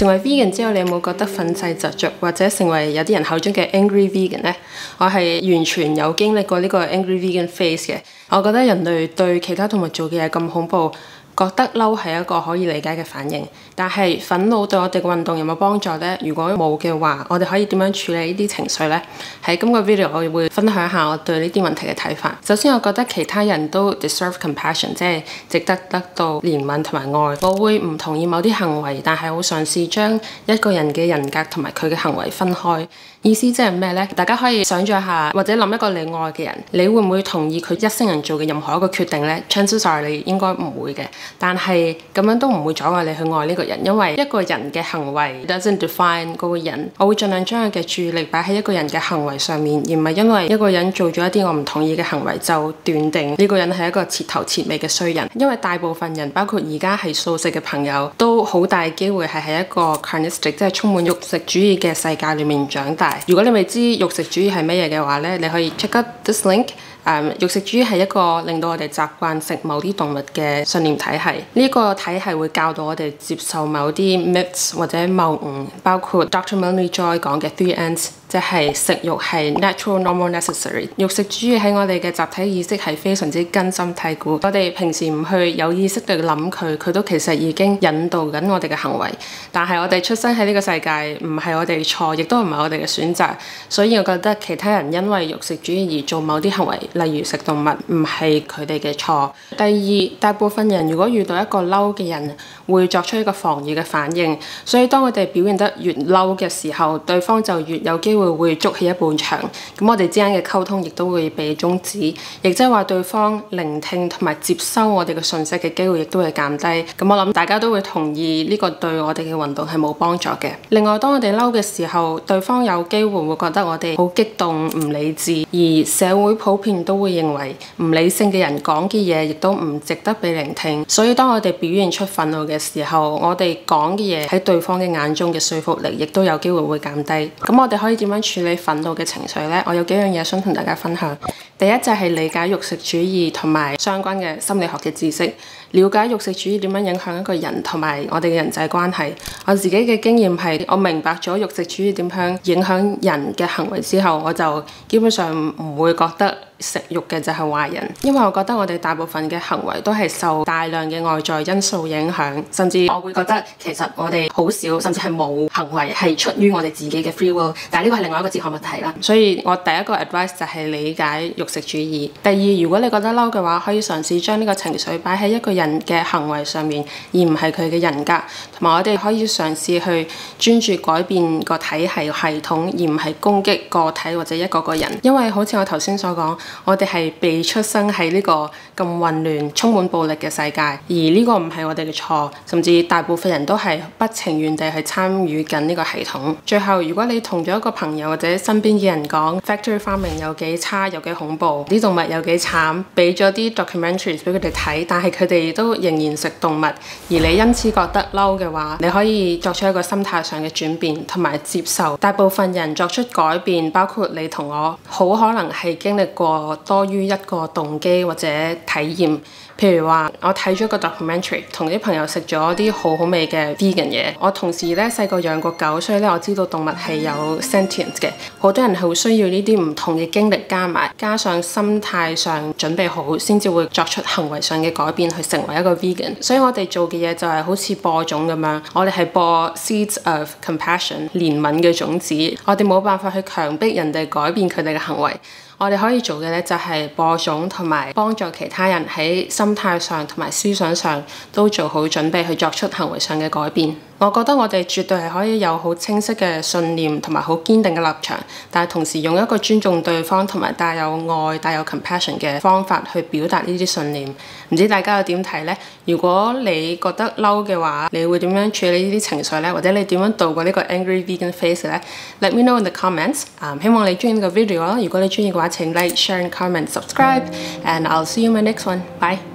成為 vegan 之後，你有冇覺得憤世嫉俗，或者成為有啲人口中嘅 angry vegan 呢？我係完全有經歷過呢個 angry vegan phase 嘅。我覺得人類對其他動物做嘅嘢咁恐怖，覺得嬲係一個可以理解嘅反應。但係憤怒對我哋嘅運動有冇幫助呢？如果冇嘅話，我哋可以點樣處理呢啲情緒呢？喺今個 video 我會分享下我對呢啲問題嘅睇法。首先，我覺得其他人都 deserve compassion， 即係值得得到憐憫同埋愛。我會唔同意某啲行為，但係我嘗試將一個人嘅人格同埋佢嘅行為分開。意思即係咩呢？大家可以想像下，或者諗一個你愛嘅人，你會唔會同意佢一生人做嘅任何一個決定呢？ Chances are 你應該唔會嘅。但係咁樣都唔會阻礙你去愛呢個人，因為一個人嘅行為 doesn't define 嗰個人。我會盡量將佢嘅注意力擺喺一個人嘅行為上面，而唔係因為一個人做咗一啲我唔同意嘅行為就斷定呢個人係一個徹頭徹尾嘅衰人。因為大部分人，包括而家係素食嘅朋友，都好大機會係喺一個 carnistic 即係充滿肉食主義嘅世界裏面長大。如果你未知肉食主義係乜嘢嘅話呢，你可以 check out this link。肉食主義係一個令到我哋習慣食某啲動物嘅信念體系。呢個體系會教導我哋接受某啲 myths 或者謬誤，包括 Dr. Melanie Joy 講嘅 3 Ns， 即係食肉係 natural, normal, necessary。肉食主義喺我哋嘅集體意識係非常之根深蒂固。我哋平時唔去有意識地諗佢，佢都其實已經引導緊我哋嘅行為。但係我哋出生喺呢個世界，唔係我哋錯，亦都唔係我哋嘅選擇。所以我覺得其他人因為肉食主義而做某啲行為，例如食動物，唔係佢哋嘅錯。第二，大部分人如果遇到一個嬲嘅人，會作出一個防禦嘅反應。所以當我哋表現得越嬲嘅時候，對方就越有機會築起一埲牆。咁我哋之間嘅溝通亦都會被終止，亦即係話對方聆聽同埋接收我哋嘅訊息嘅機會亦都會減低。咁我諗大家都會同意呢個對我哋嘅運動係冇幫助嘅。另外，當我哋嬲嘅時候，對方有機會會覺得我哋好激動、唔理智，而社會普遍都會認為唔理性嘅人講嘅嘢亦都唔值得被聆聽。所以當我哋表現出憤怒嘅時候，我哋講嘅嘢喺對方嘅眼中嘅說服力亦都有機會會減低。咁我哋可以點樣處理憤怒嘅情緒呢？我有幾樣嘢想同大家分享。第一就係理解肉食主義同埋相關嘅心理學嘅知識，了解肉食主義點樣影響一個人同埋我哋嘅人際關係。我自己嘅經驗係，我明白咗肉食主義點樣影響人嘅行為之後，我就基本上唔會覺得食肉嘅就係壞人，因為我覺得我哋大部分嘅行為都係受大量嘅外在因素影響，甚至我會覺得其實我哋好少甚至係冇行為係出於我哋自己嘅 free will， 但係呢個係另外一個哲學問題啦。所以我第一個 advice 就係理解肉食主義。第二，如果你覺得嬲嘅話，可以嘗試將呢個情緒擺喺一個人嘅行為上面，而唔係佢嘅人格。同埋我哋可以嘗試去專注改變個體系統，而唔係攻擊個體或者一個人。因為好似我頭先所講，我哋係被出生喺呢個咁混亂、充滿暴力嘅世界，而呢個唔係我哋嘅錯，甚至大部分人都係不情願地去參與緊呢個系統。最後，如果你同咗一個朋友或者身邊嘅人講 factory farming 有幾差、有幾恐怖，啲動物有幾慘，俾咗啲 documentaries 俾佢哋睇，但係佢哋都仍然食動物，而你因此覺得嬲嘅話，你可以作出一個心態上嘅轉變，同埋接受大部分人作出改變，包括你同我，好可能係經歷過多於一個動機或者體驗。譬如話，我睇咗個 documentary， 同啲朋友食咗啲好好味嘅 vegan 嘢。我同時咧細個養過狗，所以咧我知道動物係有 sentience 嘅。好多人係會需要呢啲唔同嘅經歷加上心態上準備好，先至會作出行為上嘅改變，去成為一個 vegan。所以我哋做嘅嘢就係好似播種咁樣，我哋係播 seeds of compassion 憐憫嘅種子。我哋冇辦法去強迫人哋改變佢哋嘅行為。我哋可以做嘅咧就係播種同埋幫助其他人喺心態上同埋思想上都做好準備去作出行為上嘅改變。我覺得我哋絕對係可以有好清晰嘅信念同埋好堅定嘅立場，但係同時用一個尊重對方同埋帶有愛、帶有 compassion 嘅方法去表達呢啲信念。唔知大家又點睇呢？如果你覺得嬲嘅話，你會點樣處理呢啲情緒呢？或者你點樣度過呢個 angry vegan phase 呢？ Let me know in the comments。希望你中意呢個 video 啦。如果你中意嘅話，請 like、share、comment、subscribe，and I'll see you in my next one. Bye。